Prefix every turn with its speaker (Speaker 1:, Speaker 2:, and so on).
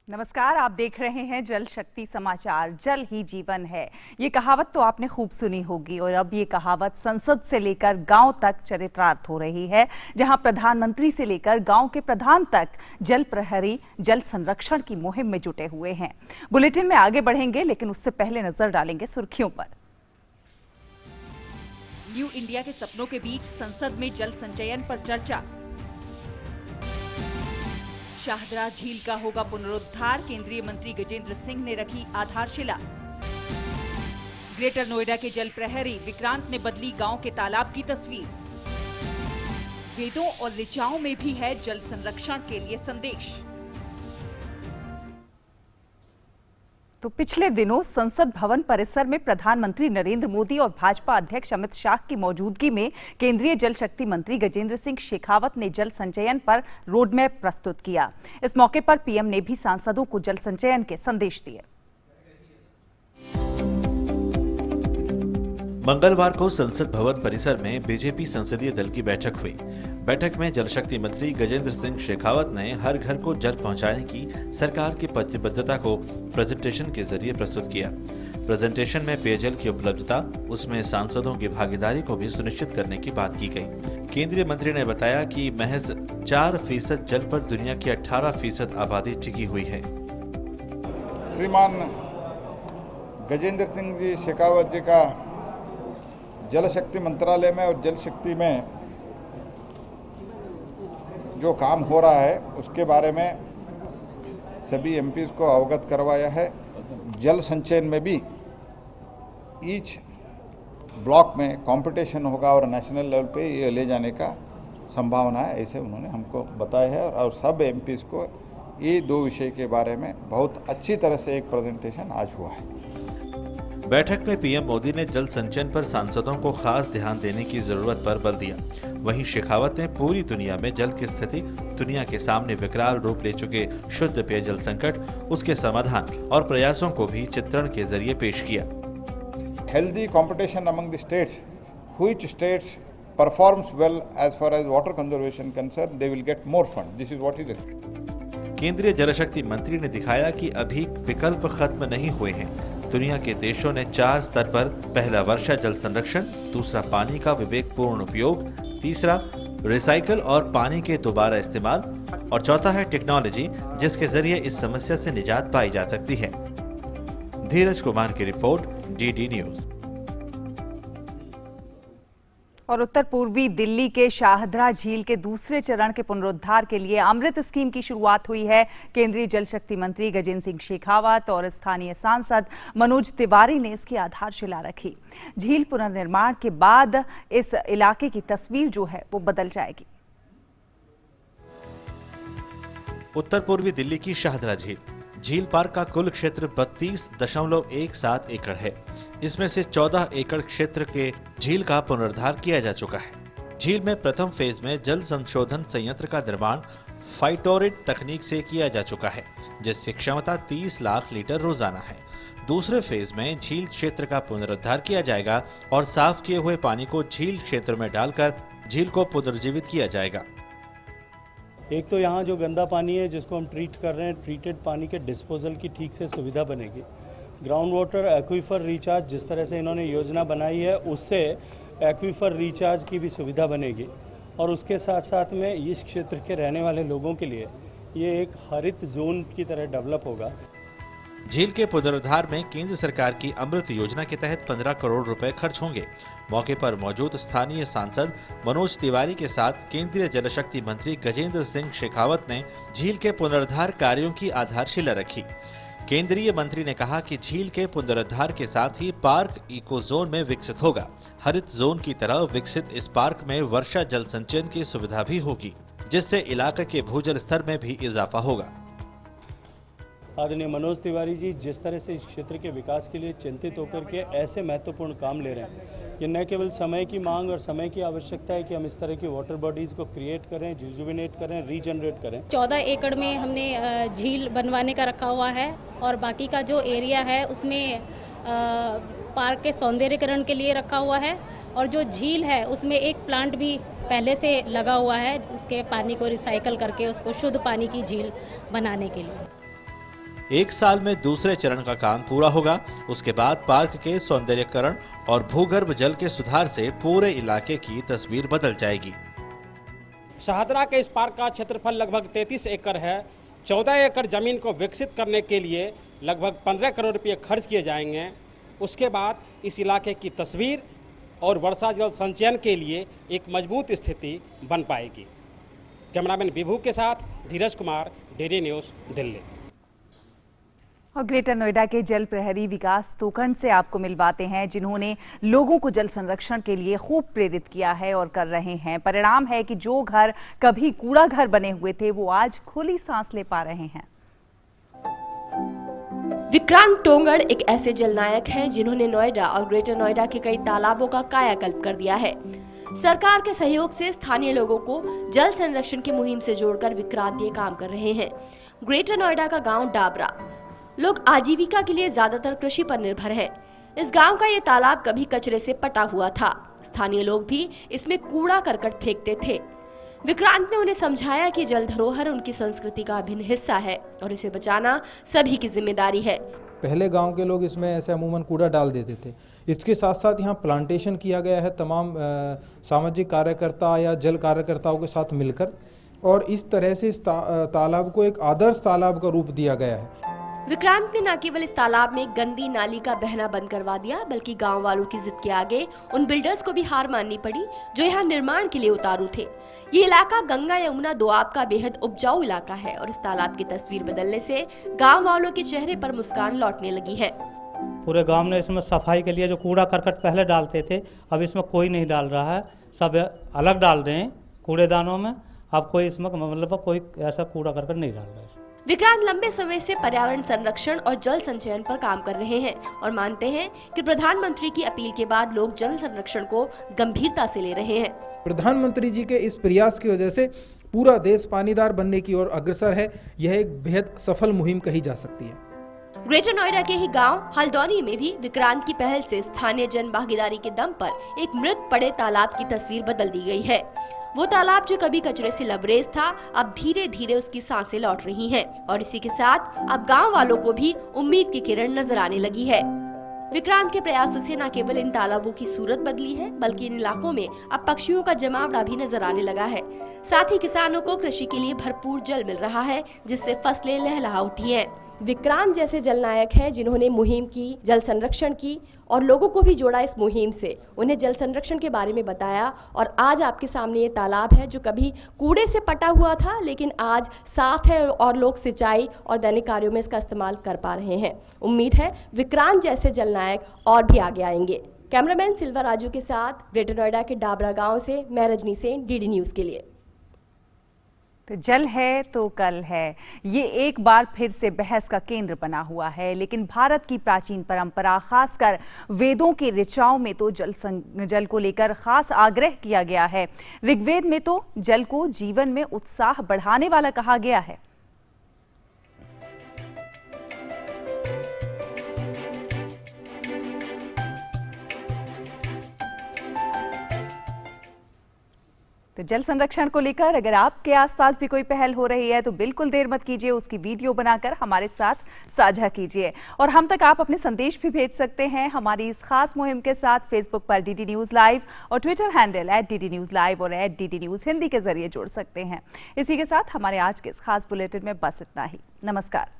Speaker 1: नमस्कार, आप देख रहे हैं जल शक्ति समाचार। जल ही जीवन है, ये कहावत तो आपने खूब सुनी होगी और अब ये कहावत संसद से लेकर गांव तक चरितार्थ हो रही है, जहां प्रधानमंत्री से लेकर गांव के प्रधान तक जल प्रहरी जल संरक्षण की मुहिम में जुटे हुए हैं। बुलेटिन में आगे बढ़ेंगे, लेकिन उससे पहले नजर डालेंगे सुर्खियों पर। न्यू इंडिया के सपनों के बीच संसद में जल संचयन पर चर्चा। शाहदरा झील का होगा पुनरुद्धार, केंद्रीय मंत्री गजेंद्र सिंह ने रखी आधारशिला। ग्रेटर नोएडा के जल प्रहरी विक्रांत ने बदली गांव के तालाब की तस्वीर। वेदों और ऋचाओं में भी है जल संरक्षण के लिए संदेश। तो पिछले दिनों संसद भवन परिसर में प्रधानमंत्री नरेंद्र मोदी और भाजपा अध्यक्ष अमित शाह की मौजूदगी में केंद्रीय जल शक्ति मंत्री गजेंद्र सिंह शेखावत ने जल संचयन पर रोडमैप प्रस्तुत किया। इस मौके पर पीएम ने भी सांसदों को जल संचयन के संदेश दिए।
Speaker 2: मंगलवार को संसद भवन परिसर में बीजेपी संसदीय दल की बैठक हुई। बैठक में जल शक्ति मंत्री गजेंद्र सिंह शेखावत ने हर घर को जल पहुंचाने की सरकार की प्रतिबद्धता को प्रेजेंटेशन के जरिए प्रस्तुत किया। प्रेजेंटेशन में पेयजल की उपलब्धता, उसमें सांसदों की भागीदारी को भी सुनिश्चित करने की बात की गई। केंद्रीय मंत्री ने बताया कि महज 4% जल पर दुनिया की 18% आबादी टिकी हुई है।
Speaker 3: श्रीमान गजेंद्र सिंह जी शेखावत जी का जल शक्ति मंत्रालय में और जल शक्ति में जो काम हो रहा है उसके बारे में सभी एमपीज़ को अवगत करवाया है। जल संचयन में भी ईच ब्लॉक में कंपटीशन होगा और नेशनल लेवल पे ये ले जाने का संभावना है, ऐसे उन्होंने हमको बताया है। और सब एमपीज़ को ये दो विषय के बारे में बहुत अच्छी तरह से एक प्रेजेंटेशन आज हुआ है।
Speaker 2: बैठक में पीएम मोदी ने जल संचयन पर सांसदों को खास ध्यान देने की जरूरत पर बल दिया। वहीं शेखावत ने पूरी दुनिया में जल की स्थिति, दुनिया के सामने विकराल रूप ले चुके शुद्ध पेयजल संकट, उसके समाधान और प्रयासों को भी चित्रण के जरिए पेश किया।
Speaker 3: Healthy competition among the states, which states performs well as far as water conservation concerned, they will get more fund. This is what is it.
Speaker 2: केंद्रीय जल शक्ति मंत्री ने दिखाया कि अभी विकल्प खत्म नहीं हुए हैं। दुनिया के देशों ने 4 स्तर पर, पहला वर्षा जल संरक्षण, दूसरा पानी का विवेकपूर्ण उपयोग, तीसरा रिसाइकल और पानी के दोबारा इस्तेमाल और चौथा है टेक्नोलॉजी, जिसके जरिए इस समस्या से निजात पाई जा सकती है। धीरज कुमार की रिपोर्ट, डीडी न्यूज।
Speaker 1: और उत्तर पूर्वी दिल्ली के शाहदरा झील के दूसरे चरण के पुनरुद्धार के लिए अमृत स्कीम की शुरुआत हुई है। केंद्रीय जल शक्ति मंत्री गजेंद्र सिंह शेखावत और स्थानीय सांसद मनोज तिवारी ने इसकी आधारशिला रखी। झील पुनर्निर्माण के बाद इस इलाके की तस्वीर जो है वो बदल जाएगी।
Speaker 2: उत्तर पूर्वी दिल्ली की शाहदरा झील पार्क का कुल क्षेत्र 32.17 एकड़ है। इसमें से 14 एकड़ क्षेत्र के झील का पुनरुद्धार किया जा चुका है। झील में प्रथम फेज में जल संशोधन संयंत्र का निर्माण फाइटोरिड तकनीक से किया जा चुका है, जिसकी क्षमता 30 लाख लीटर रोजाना है। दूसरे फेज में झील क्षेत्र का पुनरुद्धार किया जाएगा और साफ किए हुए पानी को झील क्षेत्र में डालकर झील को पुनर्जीवित किया जाएगा।
Speaker 4: एक तो यहाँ जो गंदा पानी है जिसको हम ट्रीट कर रहे हैं, ट्रीटेड पानी के डिस्पोजल की ठीक से सुविधा बनेगी। ग्राउंड वाटर एक्वीफर रिचार्ज जिस तरह से इन्होंने योजना बनाई है, उससे एक्वीफर रिचार्ज की भी सुविधा बनेगी और उसके साथ साथ में इस क्षेत्र के रहने वाले लोगों के लिए ये एक हरित जोन की तरह डेवलप होगा।
Speaker 2: झील के पुनरुद्धार में केंद्र सरकार की अमृत योजना के तहत 15 करोड़ रुपए खर्च होंगे। मौके पर मौजूद स्थानीय सांसद मनोज तिवारी के साथ केंद्रीय जल शक्ति मंत्री गजेंद्र सिंह शेखावत ने झील के पुनरुद्धार कार्यों की आधारशिला रखी। केंद्रीय मंत्री ने कहा कि झील के पुनरुद्धार के साथ ही पार्क इको जोन में विकसित होगा। हरित जोन की तरह विकसित इस पार्क में वर्षा जल संचयन की सुविधा भी होगी, जिससे इलाके के भूजल स्तर में भी इजाफा होगा।
Speaker 4: आदरणीय मनोज तिवारी जी जिस तरह से इस क्षेत्र के विकास के लिए चिंतित होकर के ऐसे महत्वपूर्ण काम ले रहे हैं, ये न केवल समय की मांग और समय की आवश्यकता है कि हम इस तरह की वाटर बॉडीज़ को क्रिएट करें, रिजुविनेट करें, रीजनरेट करें।
Speaker 5: 14 एकड़ में हमने झील बनवाने का रखा हुआ है और बाकी का जो एरिया है उसमें पार्क के सौंदर्यीकरण के लिए रखा हुआ है और जो झील है उसमें एक प्लांट भी पहले से लगा हुआ है, उसके पानी को रिसाइकल करके उसको शुद्ध पानी की झील बनाने के लिए।
Speaker 2: 1 साल में दूसरे चरण का काम पूरा होगा। उसके बाद पार्क के सौंदर्यीकरण और भूगर्भ जल के सुधार से पूरे इलाके की तस्वीर बदल जाएगी।
Speaker 6: शाहदरा के इस पार्क का क्षेत्रफल लगभग 33 एकड़ है। 14 एकड़ जमीन को विकसित करने के लिए लगभग 15 करोड़ रुपये खर्च किए जाएंगे। उसके बाद इस इलाके की तस्वीर और वर्षा जल संचयन के लिए एक मजबूत स्थिति बन पाएगी। कैमरामैन विभू के साथ धीरज कुमार, डीडी न्यूज़, दिल्ली।
Speaker 1: और ग्रेटर नोएडा के जल प्रहरी विकास तोखंड से आपको मिलवाते हैं, जिन्होंने लोगों को जल संरक्षण के लिए खूब प्रेरित किया है और कर रहे हैं। परिणाम है कि जो घर कभी कूड़ा घर बने हुए थे वो आज खुली सांस ले पा रहे हैं।
Speaker 7: विक्रांत टोंगड़ एक ऐसे जलनायक हैं जिन्होंने नोएडा और ग्रेटर नोएडा के कई तालाबों का कायाकल्प कर दिया है। सरकार के सहयोग से स्थानीय लोगों को जल संरक्षण की मुहिम से जोड़कर विक्रांत ये काम कर रहे हैं। ग्रेटर नोएडा का गांव डाबरा, लोग आजीविका के लिए ज्यादातर कृषि पर निर्भर हैं। इस गांव का ये तालाब कभी कचरे से पटा हुआ था। स्थानीय लोग भी इसमें कूड़ा करकट फेंकते थे। विक्रांत ने उन्हें समझाया कि जल धरोहर उनकी संस्कृति का अभिन्न हिस्सा है और इसे बचाना सभी की जिम्मेदारी है।
Speaker 8: पहले गांव के लोग इसमें ऐसे अमूमन कूड़ा डाल देते थे। इसके साथ साथ यहाँ प्लांटेशन किया गया है तमाम सामाजिक कार्यकर्ता या जल कार्यकर्ताओं के साथ मिलकर, और इस तरह से इस तालाब को एक आदर्श तालाब का रूप दिया गया है।
Speaker 7: विक्रांत ने न केवल इस तालाब में गंदी नाली का बहना बंद करवा दिया, बल्कि गांव वालों की जिद के आगे उन बिल्डर्स को भी हार माननी पड़ी जो यहाँ निर्माण के लिए उतारू थे। ये इलाका गंगा यमुना दोआब का बेहद उपजाऊ इलाका है और इस तालाब की तस्वीर बदलने से गांव वालों के चेहरे पर मुस्कान लौटने लगी है।
Speaker 4: पूरे गांव ने इसमें सफाई के लिए जो कूड़ा करकट पहले डालते थे, अब इसमें कोई नहीं डाल रहा है। सब अलग डाल रहे हैं कूड़ेदानों में। अब कोई इसमें मतलब कोई ऐसा कूड़ा करकट नहीं डाल रहा है।
Speaker 7: विक्रांत लंबे समय से पर्यावरण संरक्षण और जल संचयन पर काम कर रहे हैं और मानते हैं कि प्रधानमंत्री की अपील के बाद लोग जल संरक्षण को गंभीरता से ले रहे हैं।
Speaker 8: प्रधानमंत्री जी के इस प्रयास की वजह से पूरा देश पानीदार बनने की ओर अग्रसर है। यह एक बेहद सफल मुहिम कही जा सकती है।
Speaker 7: ग्रेटर नोएडा के ही गांव हल्द्वानी में भी विक्रांत की पहल से स्थानीय जन भागीदारी के दम पर एक मृत पड़े तालाब की तस्वीर बदल दी गई है। वो तालाब जो कभी कचरे से लबरेज था, अब धीरे धीरे उसकी सांसें लौट रही हैं और इसी के साथ अब गांव वालों को भी उम्मीद की किरण नजर आने लगी है। विक्रांत के प्रयासों से न केवल इन तालाबों की सूरत बदली है, बल्कि इन इलाकों में अब पक्षियों का जमावड़ा भी नजर आने लगा है। साथ ही किसानों को कृषि के लिए भरपूर जल मिल रहा है, जिससे फसलें लहलहा उठी हैं। विक्रांत जैसे जलनायक हैं जिन्होंने मुहिम की, जल संरक्षण की और लोगों को भी जोड़ा इस मुहिम से, उन्हें जल संरक्षण के बारे में बताया और आज आपके सामने ये तालाब है जो कभी कूड़े से पटा हुआ था, लेकिन आज साफ है और लोग सिंचाई और दैनिक कार्यों में इसका इस्तेमाल कर पा रहे हैं। उम्मीद है विक्रांत जैसे जलनायक और भी आगे आएंगे। कैमरामैन सिल्वा राजू के साथ ग्रेटर नोएडा के डाबरा गाँव से मैं रजनी सेन, डीडी न्यूज़ के लिए।
Speaker 1: तो जल है तो कल है, ये एक बार फिर से बहस का केंद्र बना हुआ है। लेकिन भारत की प्राचीन परंपरा, खासकर वेदों के ऋचाओं में तो जल को लेकर खास आग्रह किया गया है। ऋग्वेद में तो जल को जीवन में उत्साह बढ़ाने वाला कहा गया है। तो जल संरक्षण को लेकर अगर आपके आसपास भी कोई पहल हो रही है तो बिल्कुल देर मत कीजिए, उसकी वीडियो बनाकर हमारे साथ साझा कीजिए और हम तक आप अपने संदेश भी भेज सकते हैं हमारी इस खास मुहिम के साथ। फेसबुक पर डीडी न्यूज़ लाइव और Twitter handle @DD News Live और @DD News हिंदी के जरिए जुड़ सकते हैं। इसी के साथ हमारे आज के इस खास बुलेटिन में बस इतना ही। नमस्कार।